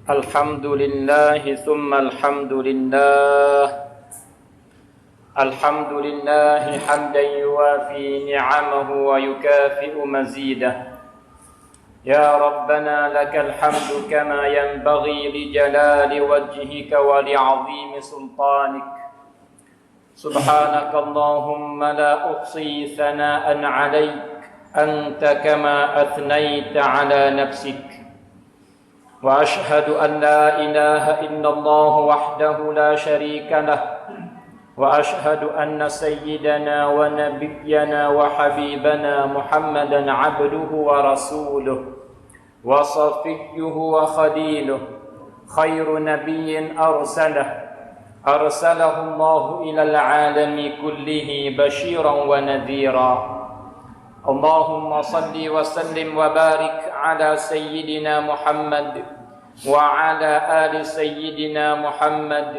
الحمد لله ثم الحمد لله الحمد لله حمدا يوافي نعمه ويكافئ مزيده يا ربنا لك الحمد كما ينبغي لجلال وجهك ولعظيم سلطانك سبحانك اللهم لا أحصي ثناء عليك أنت كما أثنيت على نفسك وأشهد أن لا إله إلا الله وحده لا شريك له وأشهد أن سيدنا ونبينا وحبيبنا محمدا عبده ورسوله وصفيه وخليله خير نبي أرسله الله إلى العالم كله بشيرا ونذيرا اللهم صل وسلم وبارك على سيدنا محمد وعلى آل سيدنا محمد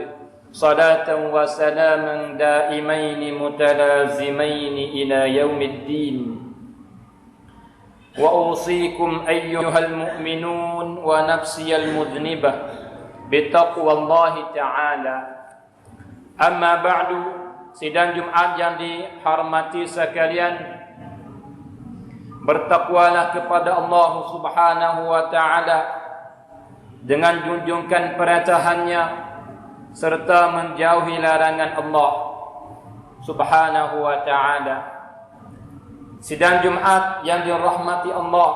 صلاة وسلاما دائمين متلازمين إلى يوم الدين وأوصيكم أيها المؤمنون ونفسي المذنبة بتقوى الله تعالى أما بعد. Sidang Jumat yang dihormati sekalian, bertakwalah kepada Allah Subhanahu wa taala dengan junjungkan perintahnya serta menjauhi larangan Allah Subhanahu wa taala. Sidang Jumat yang dirahmati Allah,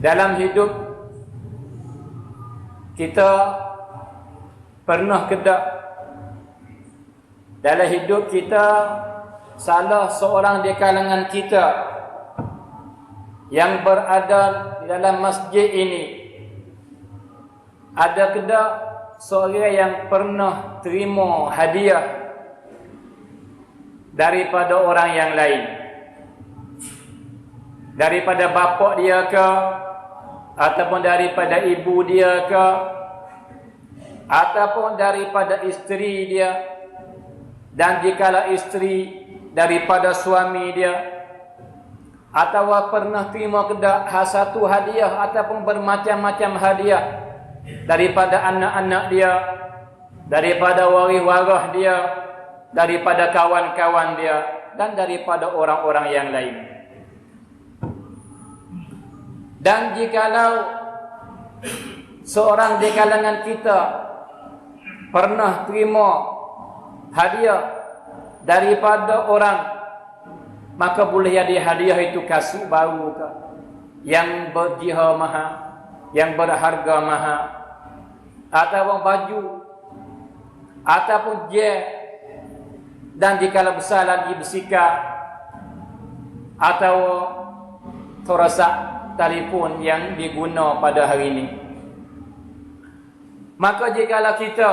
dalam hidup kita pernah kedak dalam hidup kita salah seorang di kalangan kita yang berada di dalam masjid ini ada kedak seorang yang pernah terima hadiah daripada orang yang lain, daripada bapa dia ke, ataupun daripada ibu dia ke, ataupun daripada isteri dia, dan jikalau isteri daripada suami dia, atau pernah terima kedak satu hadiah ataupun bermacam-macam hadiah daripada anak-anak dia, daripada waris-waris dia, daripada kawan-kawan dia, dan daripada orang-orang yang lain. Dan jikalau seorang di kalangan kita pernah terima hadiah daripada orang, maka boleh jadi hadiah itu kasut baru ke, yang berjihah mahal, yang berharga mahal, ataupun baju, ataupun jet, dan jikalau besar lagi bersikap, atau terasak telefon yang diguna pada hari ini. Maka jikalau kita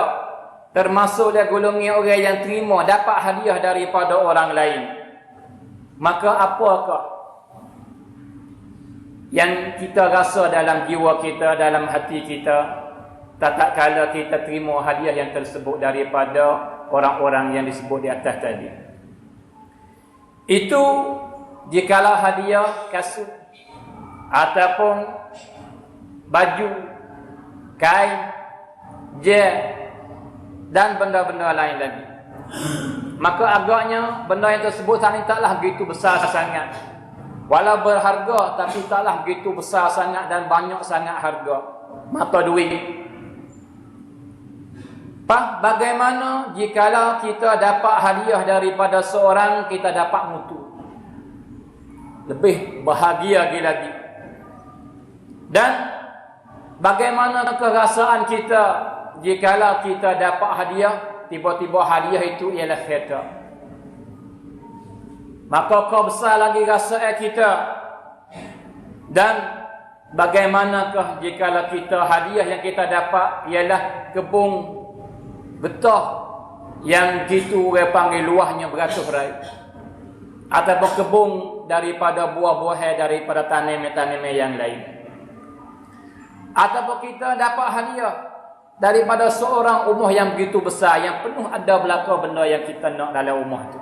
termasuk dari golongan orang yang terima dapat hadiah daripada orang lain, maka apakah yang kita rasa dalam jiwa kita, dalam hati kita, tak kala kita terima hadiah yang tersebut daripada orang-orang yang disebut di atas tadi? Itu jikalau hadiah kasut ataupun baju, kain, jet, dan benda-benda lain lagi. Maka agaknya benda yang tersebut taklah begitu besar sangat. Walau berharga, tapi taklah begitu besar sangat dan banyak sangat harga mata duit. Bagaimana jikalau kita dapat hadiah daripada seorang, kita dapat mutu? Lebih bahagia lagi. Dan bagaimana kerasaan kita jikalau kita dapat hadiah, tiba-tiba hadiah itu ialah kereta? Maka kau besar lagi rasa kita. Dan bagaimanakah jikalau kita hadiah yang kita dapat ialah kebun getah yang gitu orang panggil luahnya beratus rai, ataupun kebun daripada buah-buah, daripada tanaman-tanaman yang lain, ataupun kita dapat hadiah daripada seorang rumah yang begitu besar, yang penuh ada belaka benda yang kita nak dalam rumah tu.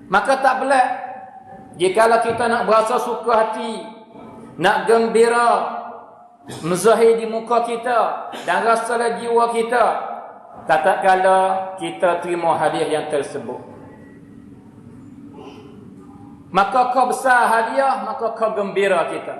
Maka tak pelik jikalau kita nak berasa suka hati, nak gembira, menzahir di muka kita dan rasa dalam jiwa kita, tak kala kita terima hadiah yang tersebut. Maka kau besar hadiah, maka kau gembira kita,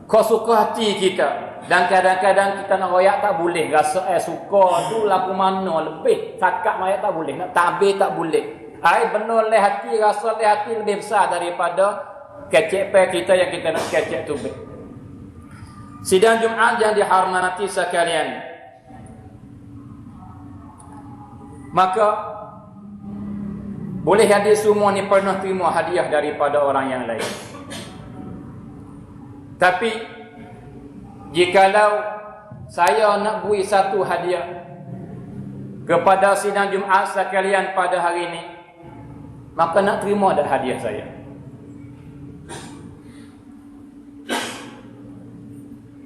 kau suka hati kita. Dan kadang-kadang kita nak royak tak boleh, rasa suka tu lagu mana lebih, cakap royak tak boleh, nak tabir tak boleh. Benar leh hati, rasa leh hati lebih besar daripada kecek pe kita yang kita nak kecek tu. Sidang Jumaat yang dihormati sekalian, maka boleh jadi semua ni pernah terima hadiah daripada orang yang lain. Tapi jikalau saya nak beri satu hadiah kepada sidang Jumaat sekalian pada hari ini, maka nak terima dah hadiah saya.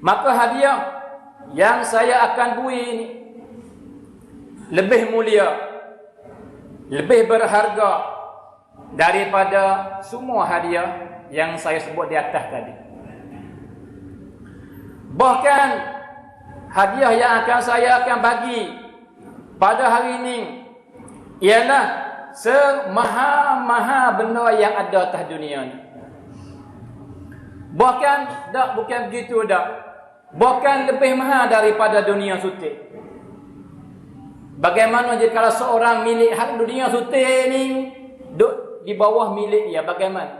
Maka hadiah yang saya akan beri ini lebih mulia, lebih berharga daripada semua hadiah yang saya sebut di atas tadi. Bahkan hadiah yang saya akan bagi pada hari ini ialah semaha-maha benda yang ada atas dunia ni. Bahkan bukan begitu dah. Bahkan lebih mahal daripada dunia suci. Bagaimana jika seorang milik hak dunia suci ni duduk di bawah milik dia, bagaimana?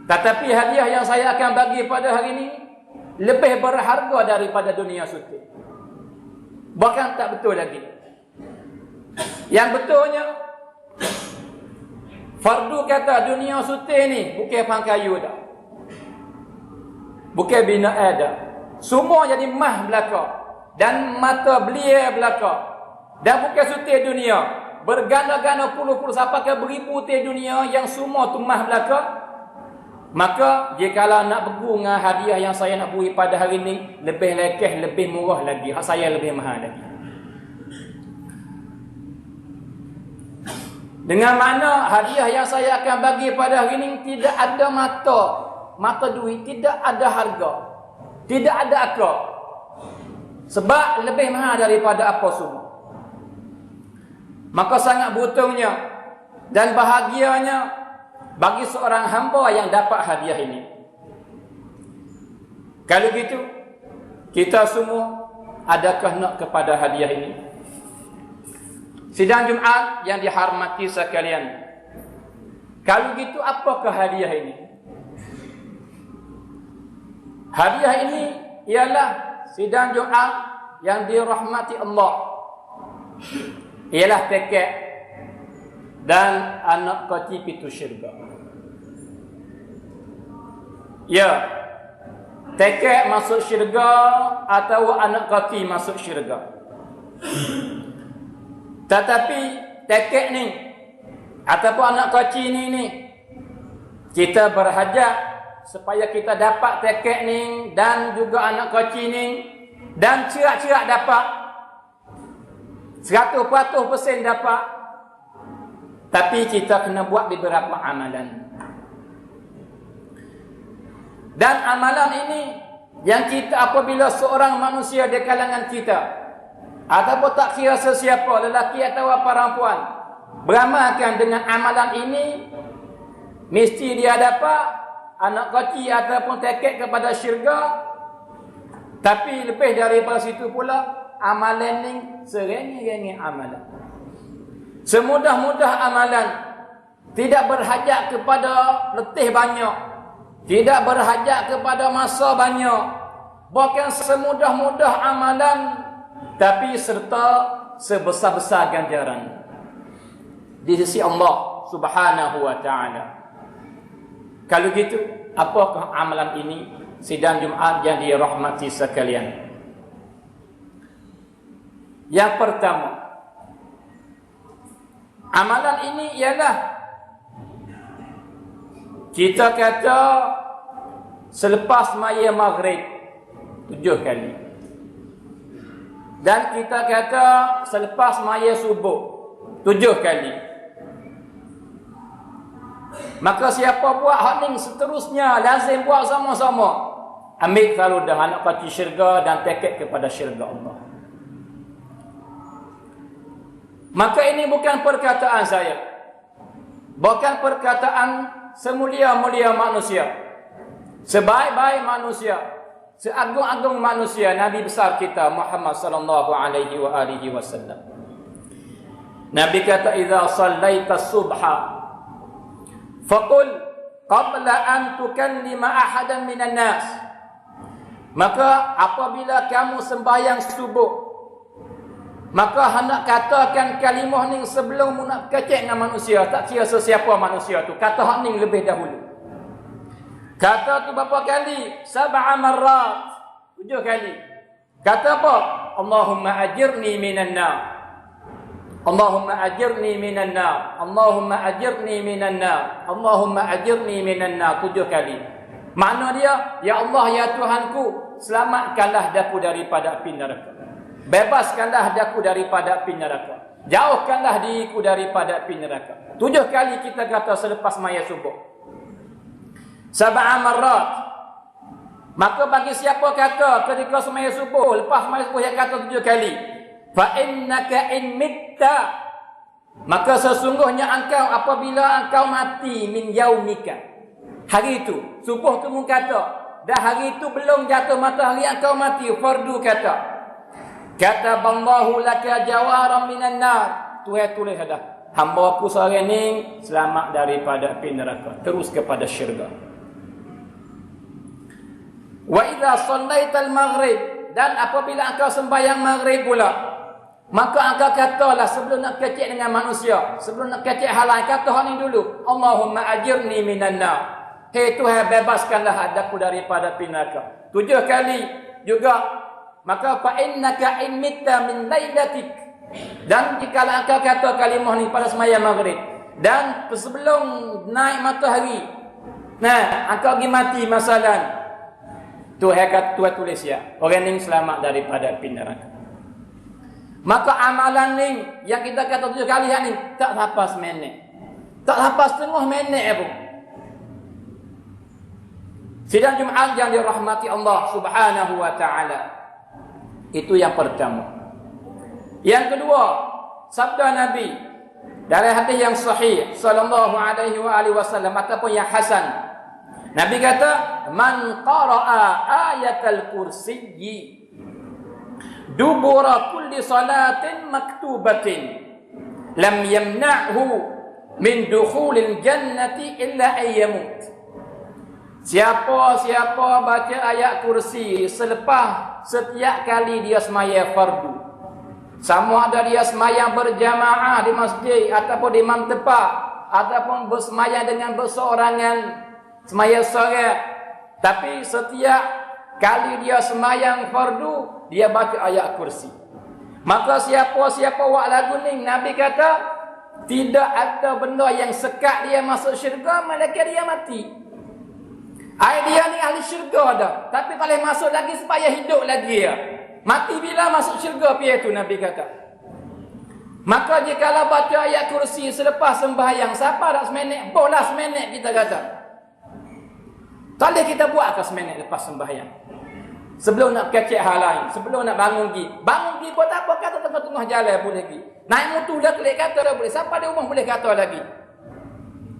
Tetapi hadiah yang saya akan bagi pada hari ini lebih berharga daripada dunia suci. Bahkan tak betul lagi. Yang betulnya, fardu kata dunia suci ni bukan pangkayu dah, bukan bina ada. Semua jadi mah belaka dan mata belia belaka. Dan bukan suti dunia, berganda-ganda puluh-puluh sampai ke beribu ti dunia yang semua tu mah belaka. Maka jikalau nak berguna dengan hadiah yang saya nak beri pada hari ini, lebih lekeh, lebih murah lagi, hak saya lebih mahal lagi. Dengan makna hadiah yang saya akan bagi pada hari ini tidak ada mata duit, tidak ada harga, tidak ada akal. Sebab lebih mahal daripada apa semua. Maka sangat beruntungnya dan bahagianya bagi seorang hamba yang dapat hadiah ini. Kalau gitu, kita semua adakah nak kepada hadiah ini? Sidang Jumaat yang dihormati sekalian, kalau gitu apakah hadiah ini? Hadiah ini ialah sidang Jumaat yang dirahmati Allah, ialah tekek dan anak kecil pintu syurga. Ya, tekek masuk syurga atau anak kecil masuk syurga. Tetapi tekek ni ataupun anak kecil ni kita berhajat supaya kita dapat tekek ni dan juga anak kecil ni, dan cerak-cerak dapat 100% dapat. Tapi kita kena buat beberapa amalan. Dan amalan ini yang kita, apabila seorang manusia di kalangan kita ataupun tak kira sesiapa, lelaki atau perempuan, beramalkan dengan amalan ini, mesti dia dapat anak kecil ataupun tekek kepada syurga. Tapi lebih daripada situ pula, amalan ni serengi-rengi amalan, semudah-mudah amalan, tidak berhajat kepada letih banyak, tidak berhajat kepada masa banyak, bahkan semudah-mudah amalan, tapi serta sebesar-besar ganjaran di sisi Allah Subhanahu wa ta'ala. Kalau gitu, apakah amalan ini? Sidang Jumaat yang dirahmati sekalian, yang pertama, amalan ini ialah kita kata selepas maya maghrib 7 kali, dan kita kata selepas maya subuh 7 kali, Maka siapa buat hak ni seterusnya lazim buat sama-sama. Ambil kalau dah anak kaki syurga dan tekad kepada syurga Allah. Maka ini bukan perkataan saya. Bukan perkataan semulia-mulia manusia. Sebaik-baik manusia. Seagung-agung manusia, Nabi besar kita Muhammad sallallahu alaihi wasallam. Nabi kata, "Idza sallaita subha faqul qabla an tukallima ahadan minan nas." Maka apabila kamu sembahyang subuh, maka hendak katakan kalimah ni sebelum nak kecek dengan manusia, tak kira sesiapa manusia tu. Kata hak ni lebih dahulu. Kata tu berapa kali? 7 marrat. 7 kali. Kata apa? Allahumma ajirni minan nar. Allahumma ajirni minan nar. Allahumma ajirni minan nar. Allahumma ajirni minan nar. 7 kali. Makna dia, ya Allah, ya Tuhanku, selamatkanlah daku daripada api neraka. Bebaskanlah daku daripada api neraka. Jauhkanlah diriku daripada api neraka. 7 kali kita kata selepas maya subuh. 7 marrat. Maka bagi siapa kata ketika semaya subuh, lepas semaya subuh yang kata 7 kali, fa innaka in mitta, maka sesungguhnya engkau apabila engkau mati min yaumika, hari itu subuh tu mun kata dah, hari itu belum jatuh matahari engkau mati, fardu kata kataballahu laka jawaran minan nar, Tuhan tulis dah, hamba aku seorang ni selamat daripada api neraka, terus kepada syurga. Wa idza shallaital maghrib, dan apabila engkau sembahyang maghrib pula, maka engkau katalah sebelum nak kecek dengan manusia, sebelum nak kecek halal, kata hak ni dulu, Allahumma ajirni minan nar. Hei Tuhan, bebaskanlah aku daripada api neraka. 7 kali juga. Maka fa innaka in mitta min lailatik, dan jika engkau kata kalimah ni pada sembahyang maghrib dan sebelum naik matahari, nah engkau pergi mati masalan, Tuhan kata, Tuhan tulis ya, orang ni selamat daripada api neraka. Maka amalan ni yang kita kata 7 kali ni tak lepas minit, tak lepas setengah minit pun. Sidang Jumaat yang dirahmati Allah Subhanahu wa taala. Itu yang pertama. Yang kedua, sabda Nabi dari hadis yang sahih sallallahu alaihi wasallam ataupun yang hasan. Nabi kata, "Man qara'a ayatal kursiyyi dubura kulli salatin maktubatin lam yamna'hu min dukhulil jannati illa ayyamut." Siapa baca ayat kursi selepas setiap kali dia semaya fardu, sama ada dia semaya berjamaah di masjid ataupun di imam tepat, ataupun bersemaya dengan berseorangan, semaya seorang, tapi setiap kali dia semayang fardu, dia baca ayat kursi. Maka siapa buat lagu ni, Nabi kata tidak ada benda yang sekat dia masuk syurga melainkan dia mati. Dia ni ahli syurga dah, tapi kalau masuk lagi supaya hidup lagi ya. Mati bila masuk syurga pihak tu, Nabi kata. Maka jikalau baca ayat kursi selepas sembahyang, siapa dah seminit, boleh seminit kita kata. Tak boleh kita buat ke seminit lepas sembahyang. Sebelum nak kecek hal lain, sebelum nak bangun pergi. Bangun pergi buat apa, kata tengah-tengah jalan boleh pergi. Naik motor dah klik kata dah boleh. Siapa di rumah boleh kata lagi.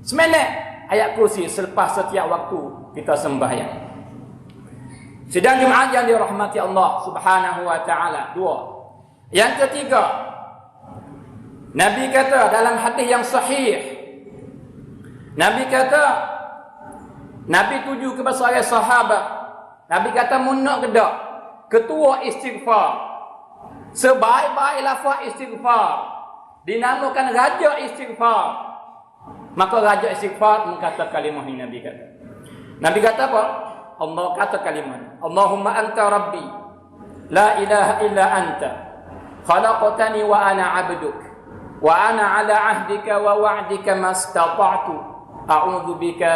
Seminit ayat kursi selepas setiap waktu kita sembahyang. Sidang Jumaat yang dirahmati Allah Subhanahu wa taala. 2. Yang ketiga, Nabi kata dalam hadis yang sahih, Nabi kata, Nabi tuju kepada seorang sahabat, Nabi kata, "Munak kedak ketua istighfar, sebaik-baik lafaz istighfar, dinamakan raja istighfar." Maka raja istighfar mengata kalimah ini. Nabi kata apa? Allah kata kalimah ini, Allahumma anta rabbi la ilaha illa anta khalaqtani wa ana abduk wa ana ala ahdika wa wa'dika mastata'tu a'udzu bika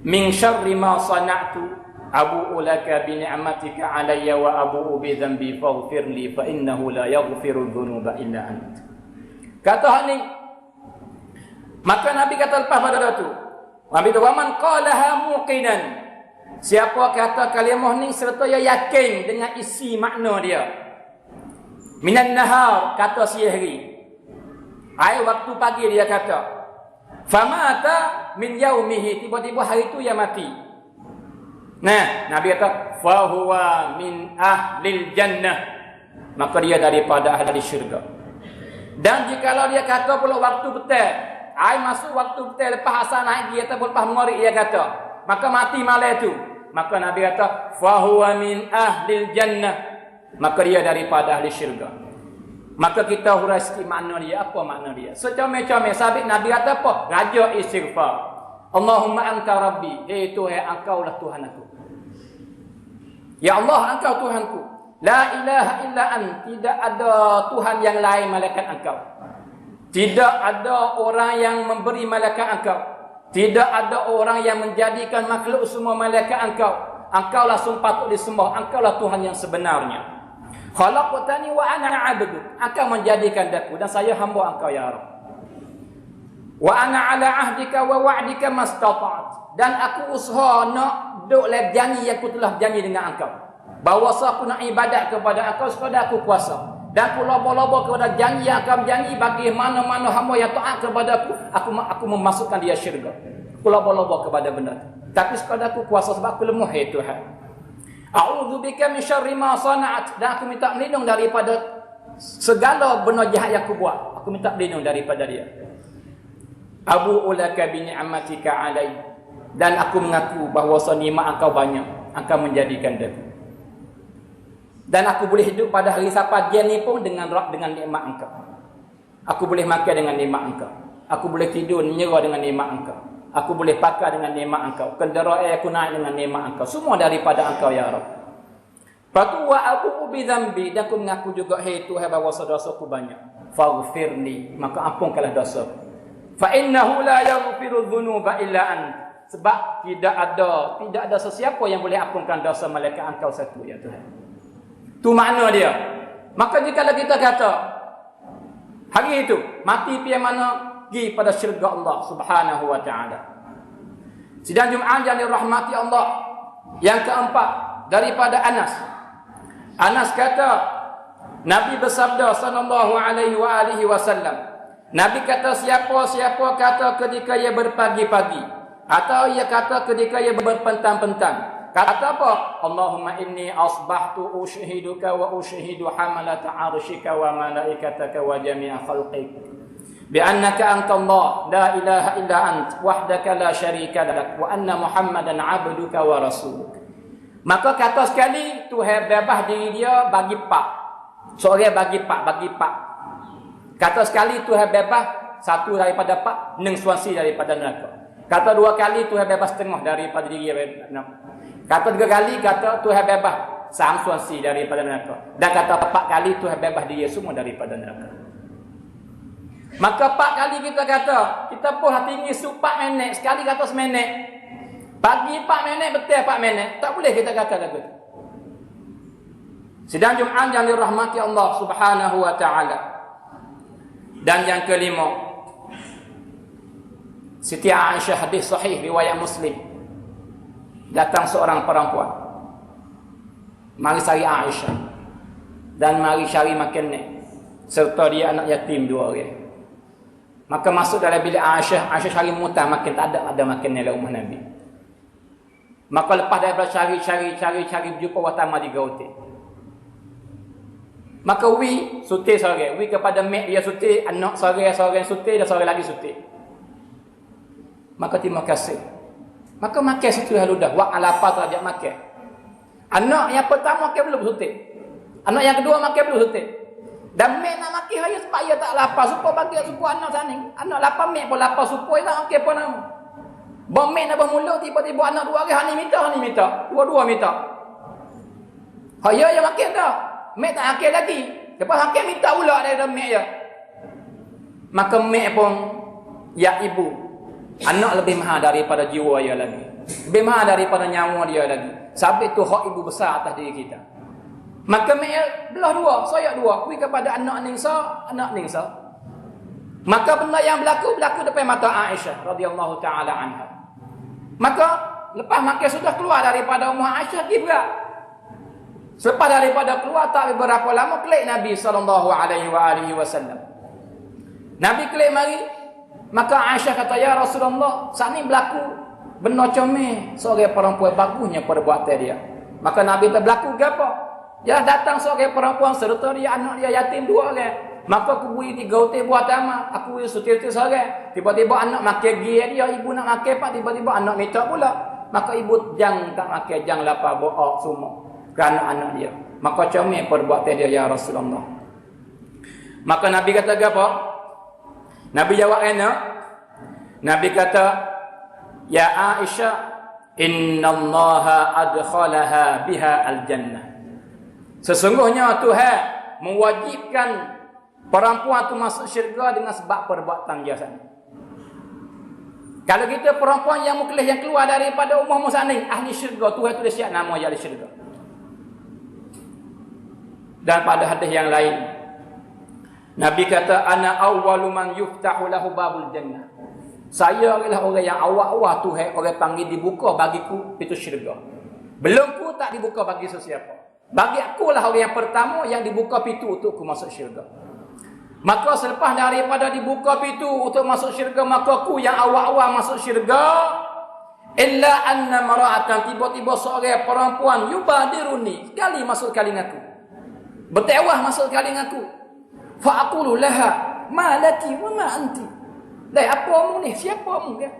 min syarri ma sana'tu abu'u laka bi ni'matika alayya wa abu'u bi dhanbi faghfir li fa innahu la yaghfiru dhunuba illa anta. Kata ni Maka Nabi kata lepas pada tu, Nabi tu waman qalaha muqinan. Siapa kata kalimah ni serta ia yakin dengan isi makna dia. Minan nahar, kata sihri. Ai waktu pagi dia kata. Famata min yaumihi, tiba-tiba hari tu ia mati. Nah, Nabi kata fa huwa min ahlil jannah. Maka dia daripada ahli syurga. Dan jikalau dia kata pula waktu petang, ai masuk waktu petang lepas asar naik dia ataupun lepas maghrib dia kata, maka mati malam tu. Maka Nabi kata fa huwa min ahlil jannah. Maka dia daripada ahli syurga. Maka kita hurai sikit makna dia, apa makna dia? Secomel-comel sabit Nabi kata apa? Raja istighfar. Allahumma anta rabbi, iaitu engkau lah Tuhan aku. Ya Allah, engkau Tuhanku. La ilaha illa ant, tidak ada Tuhan yang lain malaikat engkau. Tidak ada orang yang memberi malaikat engkau. Tidak ada orang yang menjadikan makhluk semua malaikat engkau. Engkau lah patut disembah. Engkau lah Tuhan yang sebenarnya. Khalaqtani wa ana 'abduk. Engkau menjadikan aku dan saya hamba engkau ya Rabb. Wa ana 'ala 'ahdika wa wa'dika mastata'at. Dan aku usaha nak duk lep janji yang aku telah janji dengan engkau. Bahawa aku nak ibadat kepada engkau sekadar aku kuasa. Dan aku loba-loba kepada janji yang akan janji bagi mana-mana hamba yang taat kepada aku memasukkan dia syurga. Aku loba-loba kepada benda itu. Tapi sekadar aku kuasa sebab aku lemah ya Tuhan. A'udzubika min syarri ma sana'at. Dan aku minta berlindung daripada segala benda jahat yang aku buat. Aku minta berlindung daripada dia. Abu'u laka bi ni'matika 'alai. Dan aku mengaku bahawa nikmat engkau banyak. Engkau menjadikan dia. Dan aku boleh hidup pada hari Sabat dia ni pun dengan nikmat engkau. Aku boleh makan dengan nikmat engkau. Aku boleh tidur menyerah dengan nikmat engkau. Aku boleh pakai dengan nikmat engkau. Kenderaan aku naik dengan nikmat engkau. Semua daripada engkau ya Rabb. Fatu wa abu bi dzambi, dan aku mengaku juga hai Tuhan bahawa dosa-dosaku banyak. Faghfirli, maka ampunkanlah dosa. Fa innahu la yaghfiru dzunuba illa ant. Sebab tidak ada sesiapa yang boleh ampunkan dosa malaikat engkau satu ya Tuhan. Tu makna dia. Maka jika kita kata hari itu mati pi mana pergi pada syurga Allah Subhanahu wa taala. Sidang Jumaat yang dirahmati Allah. Yang keempat daripada Anas. Anas kata Nabi bersabda sallallahu alaihi wa alihi wasallam. Nabi kata siapa kata ketika ia berpagi-pagi atau ia kata ketika ia berpentang-pentang. Kata apa? Allahumma inni asbahtu ushiduka wa ushidu hamalata arshika wa malaikataka wa jami'a khalqik. Bi'annaka anta Allah, la ilaha illa ant, wahdaka la syarika lak, wa anna Muhammadan abduka wa rasuluk. Maka kata sekali, Tuhan bebas diri dia bagi pak. Seorang bagi pak. Kata sekali, Tuhan bebas satu daripada pak, neng suasi daripada neraka. Kata dua kali, Tuhan bebas setengah daripada diri dia. Kata tiga kali, kata Tuhan bebas sang suasi daripada neraka. Dan kata empat kali, Tuhan bebas dia semua daripada neraka. Maka 4 kali kita kata, kita pun hati ini 4 minit, sekali kata seminit. Pagi 4 minit, betul 4 minit. Tak boleh kita kata lagu itu. Sidang Jumaat yang dirahmati Allah Subhanahu wa taala. Dan yang kelima, Siti Aisyah, hadis sahih riwayat Muslim. Datang seorang perempuan. Mari cari Aisyah. Dan mari cari makan ni. Serta dia anak yatim 2 orang. Maka masuk dalam bilik Aisyah cari mutah makan, tak ada makan dalam rumah Nabi. Maka lepas daripada cari berjumpa watama di Gauteng. Maka wi sutir seorang, wi kepada mak dia sutir, anak seorang sutir dan seorang lagi sutir. Maka terima kasih. Maka makan situ lalu dah, wak alapa tak ajak makan. Anak yang pertama makan belum sutir. Anak yang kedua makan belum sutir. Dan mek nak maki raya supaya tak lapar. Supaya bagi supaya anak sana. Anak lapar mek pun lapar supaya tak maki pun nama. Bom mek nak bermula tiba-tiba anak 2 hari hani minta. Dua-dua minta. Raya yang maki dah. Mek tak maki lagi. Lepas maki minta pula dari mek dia. Maka mek pun ya ibu. Anak lebih mahal daripada jiwa dia lagi. Lebih mahal daripada nyawa dia lagi. Sabit tu hak ibu besar atas diri kita. Maka mek belah 2, soyak 2, kui kepada anak ningsa. Maka benda yang berlaku depan mata Aisyah radhiyallahu taala anha. Maka lepas makan sudah keluar daripada rumah Aisyah Gibra. Selepas daripada keluar tak beberapa lama kelik Nabi SAW. Nabi kelik mari. Maka Aisyah kata, ya Rasulullah, saat ni berlaku benda comel seorang perempuan bagusnya perbuatan dia. Maka Nabi kata, berlaku ke apa? Ya datang seorang perempuan serta dia anak dia yatim 2 orang. Maka aku beri 3 utir buah tamak. Aku beri sutir-utir seorang. Tiba-tiba anak makan gigi dia. Ibu nak makan pak. Tiba-tiba anak minta pula. Maka ibu jangan tak makan. Jangan lapar bohong semua. Kerana anak dia. Maka comel perbuatan dia ya Rasulullah. Maka Nabi kata apa? Nabi jawab enak. Nabi kata, ya Aisyah, innallaha adkhalaha biha al-jannah. Sesungguhnya Tuhan mewajibkan perempuan itu masuk syurga dengan sebab perbuatan dia sana. Kalau kita perempuan yang mukhlif yang keluar daripada umum sana ni, ahli syurga, Tuhan tulis siap nama dia ahli syurga. Dan pada hadis yang lain, Nabi kata, ana awwalu man yuftahu lahu babul jannah. Saya adalah orang yang awal-awal Tuhan orang panggil dibuka bagiku pintu syurga. Belum ku tak dibuka bagi sesiapa. Bagi aku lah orang yang pertama yang dibuka pintu untuk ku masuk syurga. Maka selepas daripada dibuka pintu untuk masuk syurga, maka aku yang awal-awal masuk syurga. Illa anna mara'atan, tiba-tiba seorang perempuan yubadiruni, sekali masuk kali dengan aku. Bertewah masuk kali dengan aku. Fa aqulu laha ma laki wa ma anti. Dah apa mu ni? Siapa mu kan?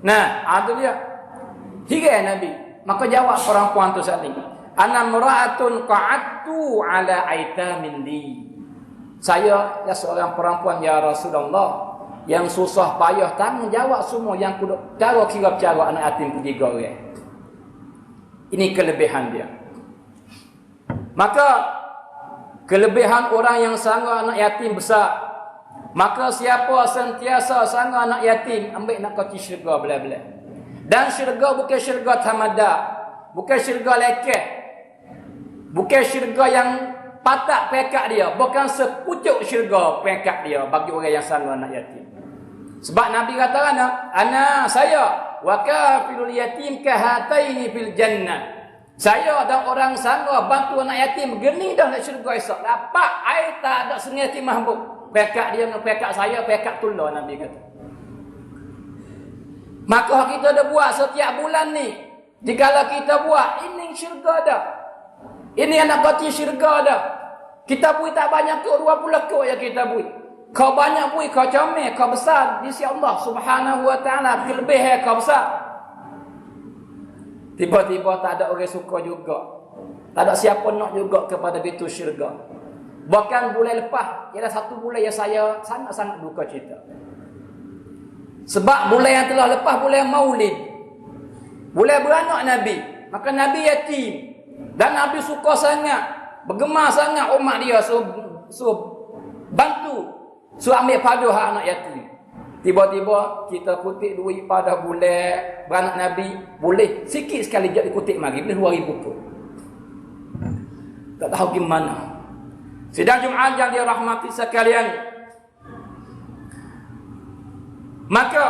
Nah, ada dia. Hingga Nabi. Maka jawab perempuan tu saling. Ana mara'atun qa'attu ala aitamin li. Saya seorang perempuan ya Rasulullah yang susah payah tanggungjawab semua yang kudu cara kira-kira anak yatim 3 orang. Ini kelebihan dia. Maka kelebihan orang yang sanggup anak yatim besar. Maka siapa sentiasa sanggup anak yatim ambil nak kaki syurga belah-belah. Dan syurga bukan syurga tamada, bukan syurga lekeh. Bukan syurga yang patak pekak dia, bukan sepucuk syurga pekak dia bagi orang yang sanggup anak yatim. Sebab Nabi kata ana saya wa kafilul yatim kahataini fil jannah. Saya dan orang sanggup bantu anak yatim geni dah nak syurga esok. Dapat air tak ada sungai yatim mahbub. Pekak dia dengan pekak saya, pekak tulah Nabi kata. Maka kita dah buat setiap bulan ni. Jikalau kita buat, ini syurga dah. Ini anak kecil syurga dah. Kita bui tak banyak ke 20 ke yang kita bui. Kau banyak bui, kau comel, kau besar di sisi Allah Subhanahu wa taala, kelebihan kau besar. Tiba-tiba tak ada orang suka juga. Tak ada siapa nak juga kepada pintu syurga. Bahkan bulan lepas, ialah 1 bulan yang saya sangat-sangat duka cita. Sebab bulan yang telah lepas, bulan Maulid. Bulan beranak Nabi. Maka Nabi yatim. Dan Nabi suka sangat, bergemar sangat umat dia. So bantu. So ambil pada hak anak yatim. Tiba-tiba kita kutip duit pada bulan beranak Nabi. Boleh sikit sekali jadi kutip mari. Boleh 2,000 pun. Tak tahu gimana. Sidang Jumaat yang dirahmati sekalian. Maka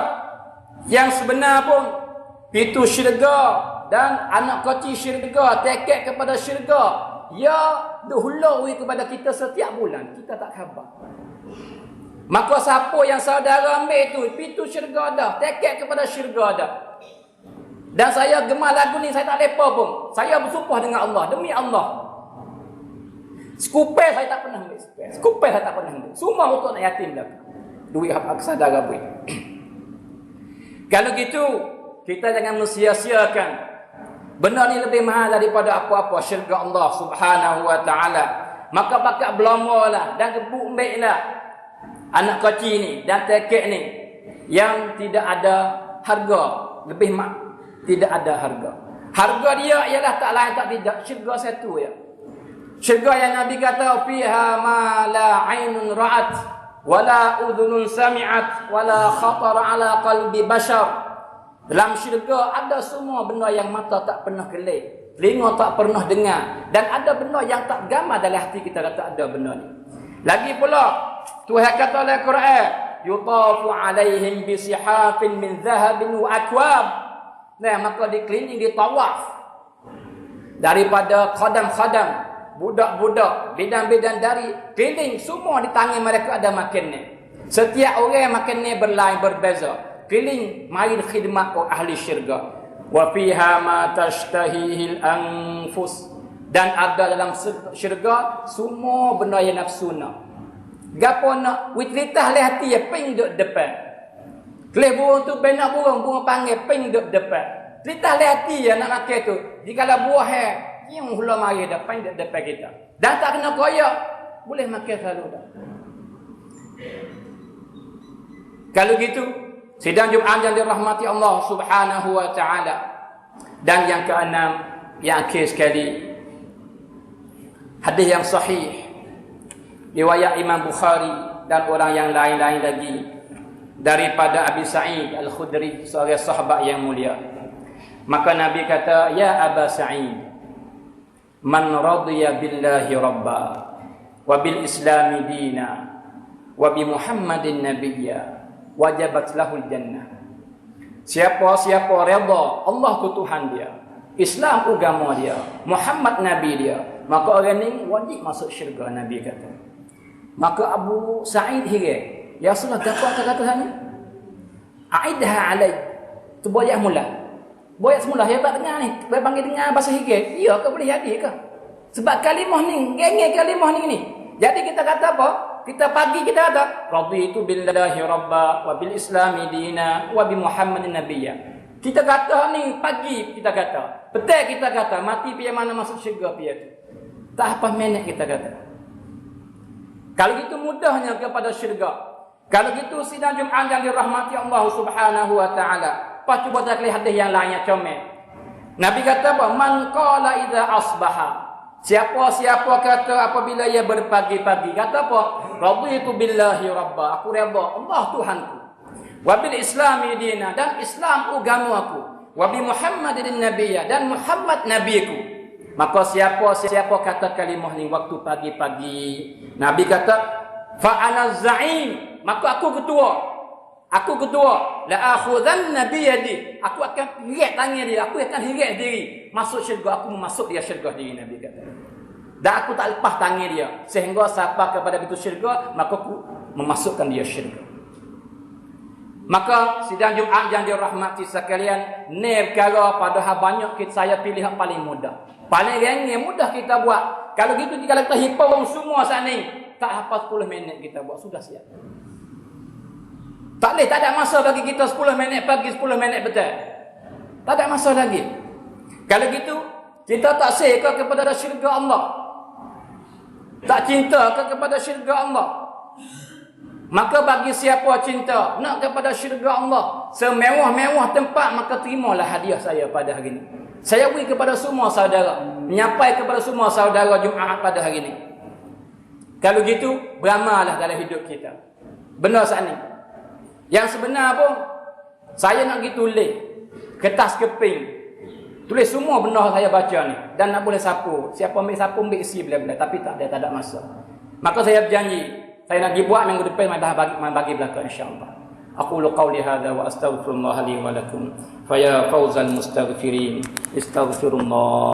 yang sebenar pun pintu syurga dan anak kecil syurga, tiket kepada syurga, ya dihului kepada kita setiap bulan. Kita tak khabar. Maka siapa yang saudara ambil itu, pintu syurga dah, tiket kepada syurga dah. Dan saya gemar lagu ni, saya tak lepa pun. Saya bersumpah dengan Allah, demi Allah. Skupel saya tak pernah ambil. Skupel saya tak pernah ambil. Semua untuk anak yatim belaka. Duit hak saudara beri. Kalau gitu, kita jangan mensia-siakan. Benda ni lebih mahal daripada apa-apa syurga Allah Subhanahu wa taala. Maka pakat belamalah dan gebuk ambillah anak kecil ni dan tiket ni yang tidak ada harga, lebih tidak ada harga. Harga dia ialah tak lain tak tidak syurga satu ya. Syurga yang Nabi kata fiha ma la ainun ra'at wala udhunun sami'at wala khatar ala qalbi bashar. Dalam syurga ada semua benda yang mata tak pernah kelih, telinga tak pernah dengar, dan ada benda yang tak gambar dalam hati kita tak ada benda ni. Lagi pula Tuhan kata dalam Quran, yutafu alaihim bisihafin min zahabin wa akwab. Nah, maka dikelilingi, ditawaf daripada khadam-khadam, budak-budak, bidan-bidan dari keliling, semua di tangan mereka ada makanan. Setiap orang makannya berlain, berbeza. Keliling mari khidmat ahli syurga. Wa fiha ma tashtahihil anfus, dan ada dalam syurga semua benda yang nafsu nak. Gapo nak witlitah le hati ya ping duk depan. Kelih burung tu benak burung panggil ping duk depan. Litah le hati ya nak makan tu. Jikalau buah yang hula mari depan duk depan kita. Dan tak kena koyak, boleh makan selalu dah. Kalau gitu, sidang Jumaat yang dirahmati Allah Subhanahu wa taala. Dan yang keenam, yang akhir sekali, hadis yang sahih riwayat Imam Bukhari dan orang yang lain-lain lagi daripada Abi Sa'id Al-Khudri, seorang sahabat yang mulia. Maka Nabi kata, ya Aba Sa'id, man radiya billahi rabba wa bil islami dina wa bi Muhammadin nabiyya wajabat lahul jannah. Siapa redha Allah tu Tuhan dia, Islam agama dia, Muhammad nabi dia, maka orang ni wajib masuk syurga, Nabi kata. Maka Abu Sa'id hira, ya Rasulullah, apa kata ni? Aidha alai. Tu boleh mula. Boleh semula ya tak dengar ni. Boleh panggil dengar bahasa hira. Ya ke boleh jadi ke? Sebab kalimah ni, gengnya kalimah ni. Jadi kita kata apa? Kita pagi kita kata raditu billahi rabba wa bil islami dina wa bi Muhammadin nabiyya. Kita kata ni pagi kita kata. Petang kita kata, mati pi mana masuk syurga pi tu. Tak apa minit kita kata. Kalau gitu mudahnya kepada syurga. Kalau gitu sidang Jumaat yang dirahmati Allah Subhanahu wa taala. Pas cuba tak lihat hadis yang lainnya comel. Nabi kata apa? Man qala idza asbaha. Siapa kata apabila ia berpagi-pagi, kata apa? Raditu billahi rabba. Aku redha Allah Tuhanku. Wa bil islami dina, dan Islam agama aku. Wa bi Muhammadin nabiyya, dan Muhammad nabiku. Maka siapa kata kalimah ni waktu pagi-pagi, Nabi kata fa ana za'im, maka aku ketua. La akhudhanna bi yadi, aku akan hirat tangan dia, aku akan hirat diri masuk syurga, aku masuk dia syurga diri, Nabi kata. Dan aku tak lepas tangan dia sehingga siapa kepada pintu syurga, maka aku memasukkan dia syurga. Maka sidang Jumaat yang dirahmati sekalian, ni perkara padahal banyak saya pilih yang paling mudah. Paling ringan mudah kita buat. Kalau gitu kalau kita hipau semua sana ni, tak apa 10 minit kita buat sudah siap. Tak boleh, tak ada masa bagi kita 10 minit pagi, 10 minit petang. Tak ada masa lagi. Kalau gitu, kita tak seka kepada syurga Allah. Tak cinta kepada syurga Allah. Maka bagi siapa cinta nak kepada syurga Allah, semewah-mewah tempat, maka terimalah hadiah saya pada hari ini. Saya beri kepada semua saudara, menyampai kepada semua saudara Jumaat pada hari ini. Kalau gitu, beramallah dalam hidup kita. Benar saat ni. Yang sebenar pun, saya nak pergi tulis kertas keping, tulis semua benda saya baca ni, dan nak boleh sapu. Siapa ambil sapu, ambil isi bila-bila, tapi tak ada masa. Maka saya berjanji, saya nak pergi buat minggu depan, bagi belakang insya-Allah. Aqulu qawli hadza wa astaghfirullah li wa lakum. Fa ya fawzal mustaghfirin, istaghfirullah.